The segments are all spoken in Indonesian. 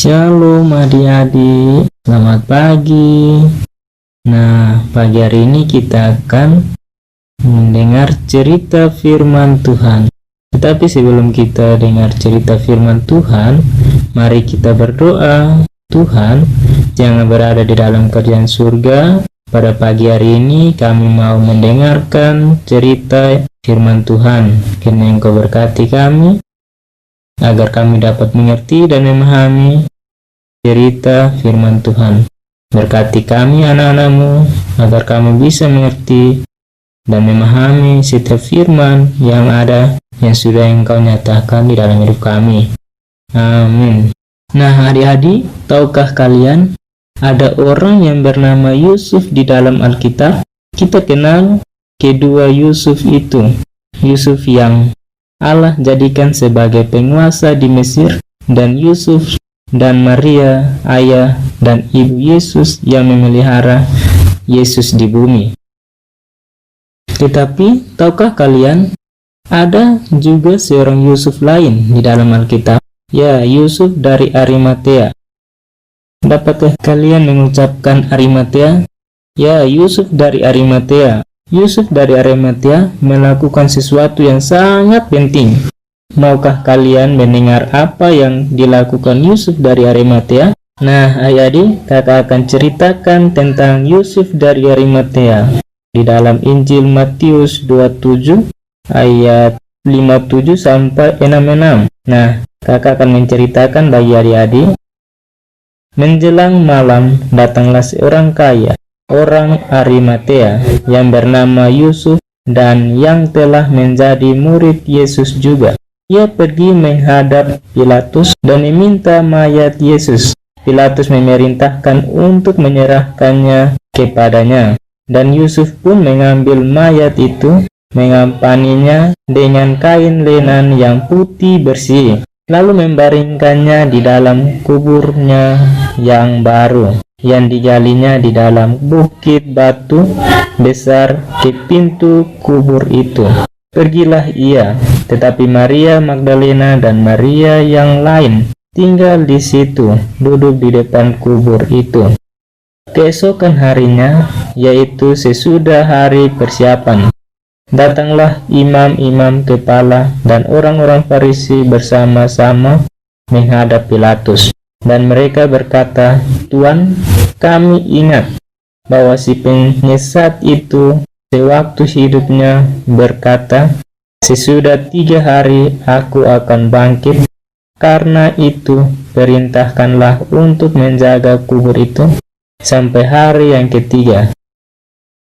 Shalom adik-adik, selamat pagi. Nah, pagi hari ini kita akan mendengar cerita firman Tuhan. Tetapi sebelum kita dengar cerita firman Tuhan, mari kita berdoa. Tuhan, jangan berada di dalam kerjaan surga. Pada pagi hari ini kami mau mendengarkan cerita firman Tuhan. Kiranya Engkau berkati kami, agar kami dapat mengerti dan memahami cerita firman Tuhan. Berkati kami anak-anak-Mu, agar kami bisa mengerti dan memahami setiap firman yang ada, yang sudah Engkau nyatakan di dalam hidup kami. Amin. Nah adik-adik, tahukah kalian ada orang yang bernama Yusuf di dalam Alkitab? Kita kenal kedua Yusuf itu. Yusuf yang Allah jadikan sebagai penguasa di Mesir, dan Yusuf dan Maria, ayah dan ibu Yesus, yang memelihara Yesus di bumi. Tetapi tahukah kalian, ada juga seorang Yusuf lain di dalam Alkitab, ya, Yusuf dari Arimatea. Dapatkah kalian mengucapkan Arimatea? Ya, Yusuf dari Arimatea. Yusuf dari Arimatea melakukan sesuatu yang sangat penting. Maukah kalian mendengar apa yang dilakukan Yusuf dari Arimatea? Nah, adik-adik, kakak akan ceritakan tentang Yusuf dari Arimatea di dalam Injil Matius 27 ayat 57 sampai 66. Nah, kakak akan menceritakan bagi adik-adik. Menjelang malam, datanglah seorang kaya, orang Arimatea, yang bernama Yusuf, dan yang telah menjadi murid Yesus juga. Ia pergi menghadap Pilatus dan meminta mayat Yesus. Pilatus memerintahkan untuk menyerahkannya kepadanya, dan Yusuf pun mengambil mayat itu, mengampaninya dengan kain lenan yang putih bersih, lalu membaringkannya di dalam kuburnya yang baru, yang digalinya di dalam bukit batu besar ke pintu kubur itu. Pergilah ia, tetapi Maria Magdalena dan Maria yang lain tinggal di situ, duduk di depan kubur itu. Keesokan harinya, yaitu sesudah hari persiapan, datanglah imam-imam kepala dan orang-orang Farisi bersama-sama menghadap Pilatus, dan mereka berkata, "Tuan, kami ingat bahwa si penyesat itu sewaktu hidupnya berkata, 'Sesudah 3 hari aku akan bangkit.' Karena itu, perintahkanlah untuk menjaga kubur itu sampai hari yang ketiga.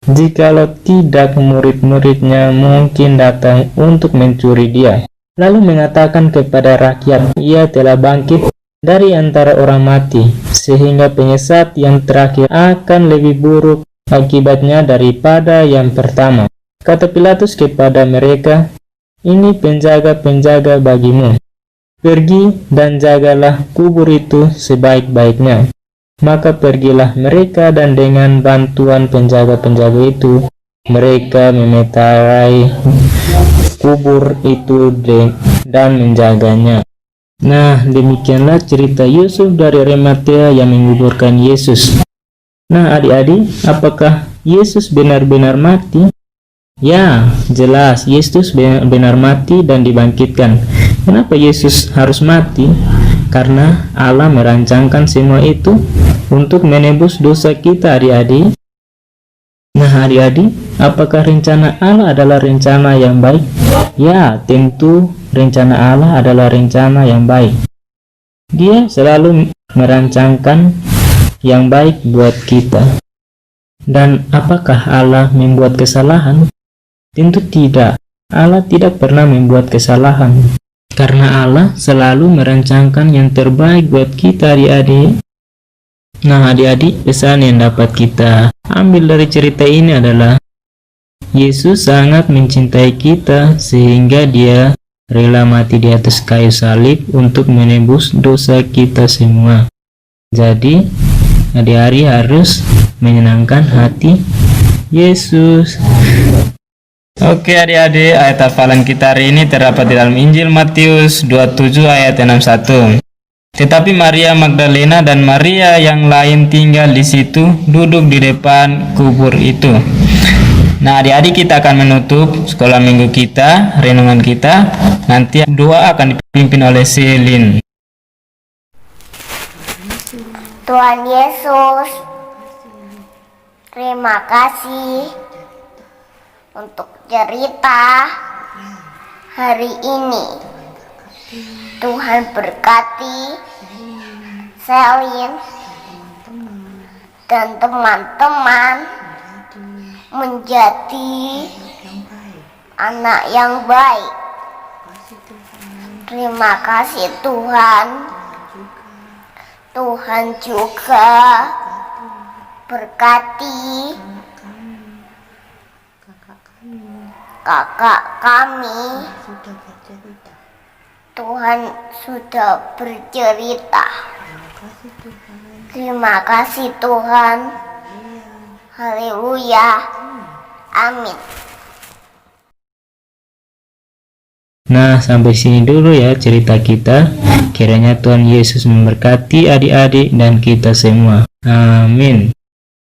Jikalau tidak, murid-muridnya mungkin datang untuk mencuri dia, lalu mengatakan kepada rakyat, 'Ia telah bangkit dari antara orang mati,' sehingga penyesat yang terakhir akan lebih buruk akibatnya daripada yang pertama." Kata Pilatus kepada mereka, "Ini penjaga-penjaga bagimu. Pergi dan jagalah kubur itu sebaik-baiknya." Maka pergilah mereka, dan dengan bantuan penjaga-penjaga itu, mereka memeterai kubur itu dan menjaganya. Nah, demikianlah cerita Yusuf dari Arimatea yang menguburkan Yesus. Nah, adik-adik, apakah Yesus benar-benar mati? Ya, jelas Yesus benar mati dan dibangkitkan. Kenapa Yesus harus mati? Karena Allah merancangkan semua itu untuk menebus dosa kita, adik-adik. Nah, adik-adik, apakah rencana Allah adalah rencana yang baik? Ya, tentu rencana Allah adalah rencana yang baik. Dia selalu merancangkan yang baik buat kita. Dan apakah Allah membuat kesalahan? Tentu tidak. Allah tidak pernah membuat kesalahan, karena Allah selalu merancangkan yang terbaik buat kita, adik-adik. Nah, adik-adik, pesan yang dapat kita ambil dari cerita ini adalah Yesus sangat mencintai kita sehingga Dia rela mati di atas kayu salib untuk menebus dosa kita semua. Jadi, adik-adik harus menyenangkan hati Yesus. Oke adik-adik, ayat hafalan kita hari ini terdapat di dalam Injil Matius 27 ayat 61. Tetapi Maria Magdalena dan Maria yang lain tinggal di situ, duduk di depan kubur itu. Nah, adik-adik, kita akan menutup sekolah minggu kita, renungan kita. Nanti doa akan dipimpin oleh Selin. Tuhan Yesus, terima kasih untuk cerita hari ini. Tuhan berkati Selin dan teman-teman menjadi anak yang baik. Terima kasih Tuhan. Tuhan juga berkati kakak kami. Tuhan sudah bercerita. Terima kasih Tuhan. Haleluya. Amin. Nah, sampai sini dulu ya cerita kita. Kiranya Tuhan Yesus memberkati adik-adik dan kita semua. Amin.